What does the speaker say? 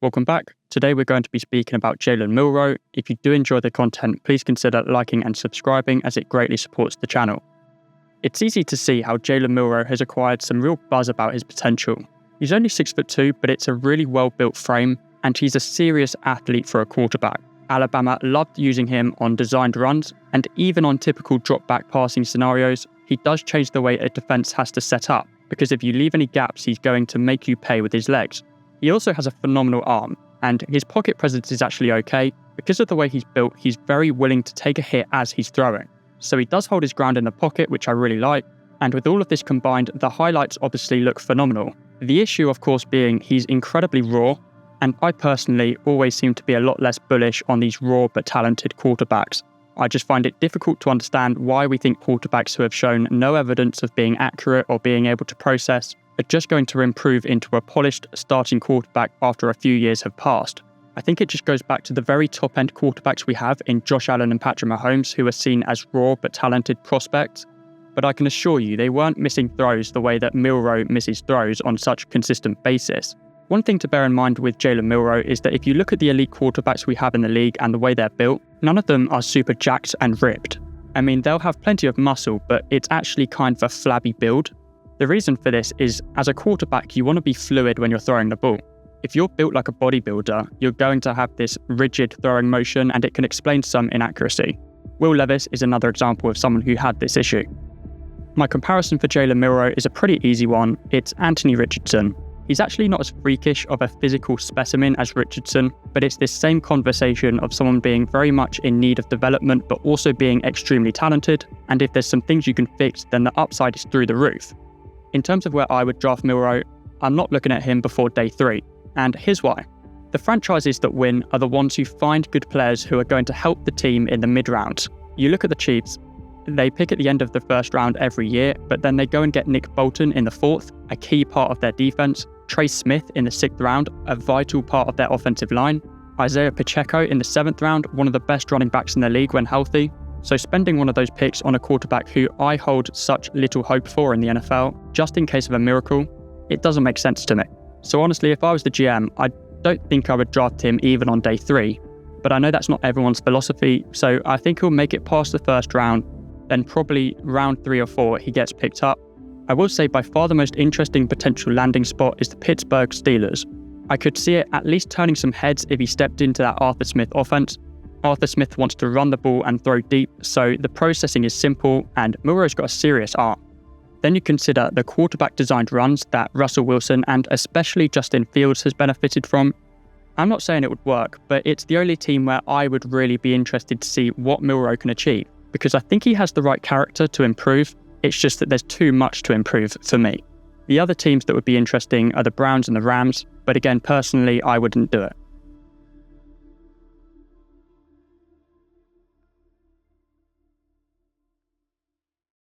Welcome back. Today we're going to be speaking about Jalen Milroe. If you do enjoy the content, please consider liking and subscribing as it greatly supports the channel. It's easy to see how Jalen Milroe has acquired some real buzz about his potential. He's only 6'2", but it's a really well-built frame, and he's a serious athlete for a quarterback. Alabama loved using him on designed runs, and even on typical drop-back passing scenarios, he does change the way a defense has to set up, because if you leave any gaps, he's going to make you pay with his legs. He also has a phenomenal arm, and his pocket presence is actually okay. Because of the way he's built, he's very willing to take a hit as he's throwing. So he does hold his ground in the pocket, which I really like, and with all of this combined, the highlights obviously look phenomenal. The issue, of course, being he's incredibly raw, and I personally always seem to be a lot less bullish on these raw but talented quarterbacks. I just find it difficult to understand why we think quarterbacks who have shown no evidence of being accurate or being able to process are just going to improve into a polished starting quarterback after a few years have passed. I think it just goes back to the very top-end quarterbacks we have in Josh Allen and Patrick Mahomes, who are seen as raw but talented prospects. But I can assure you they weren't missing throws the way that Milroe misses throws on such a consistent basis. One thing to bear in mind with Jalen Milroe is that if you look at the elite quarterbacks we have in the league and the way they're built, none of them are super jacked and ripped. I mean, they'll have plenty of muscle, but it's actually kind of a flabby build. The reason for this is, as a quarterback, you want to be fluid when you're throwing the ball. If you're built like a bodybuilder, you're going to have this rigid throwing motion, and it can explain some inaccuracy. Will Levis is another example of someone who had this issue. My comparison for Jalen Milroe is a pretty easy one. It's Anthony Richardson. He's actually not as freakish of a physical specimen as Richardson, but it's this same conversation of someone being very much in need of development, but also being extremely talented. And if there's some things you can fix, then the upside is through the roof. In terms of where I would draft Milroe, I'm not looking at him before day 3. And here's why. The franchises that win are the ones who find good players who are going to help the team in the mid-rounds. You look at the Chiefs, they pick at the end of the first round every year, but then they go and get Nick Bolton in the 4th, a key part of their defense, Trey Smith in the 6th round, a vital part of their offensive line, Isaiah Pacheco in the 7th round, one of the best running backs in the league when healthy. So spending one of those picks on a quarterback who I hold such little hope for in the NFL, just in case of a miracle, it doesn't make sense to me. So honestly, if I was the GM, I don't think I would draft him even on day 3, but I know that's not everyone's philosophy, so I think he'll make it past the first round, then probably round 3 or 4 he gets picked up. I will say by far the most interesting potential landing spot is the Pittsburgh Steelers. I could see it at least turning some heads if he stepped into that Arthur Smith offense. Arthur Smith wants to run the ball and throw deep, so the processing is simple, and Milroe's got a serious arm. Then you consider the quarterback-designed runs that Russell Wilson and especially Justin Fields has benefited from. I'm not saying it would work, but it's the only team where I would really be interested to see what Milroe can achieve, because I think he has the right character to improve. It's just that there's too much to improve for me. The other teams that would be interesting are the Browns and the Rams, but again, personally, I wouldn't do it.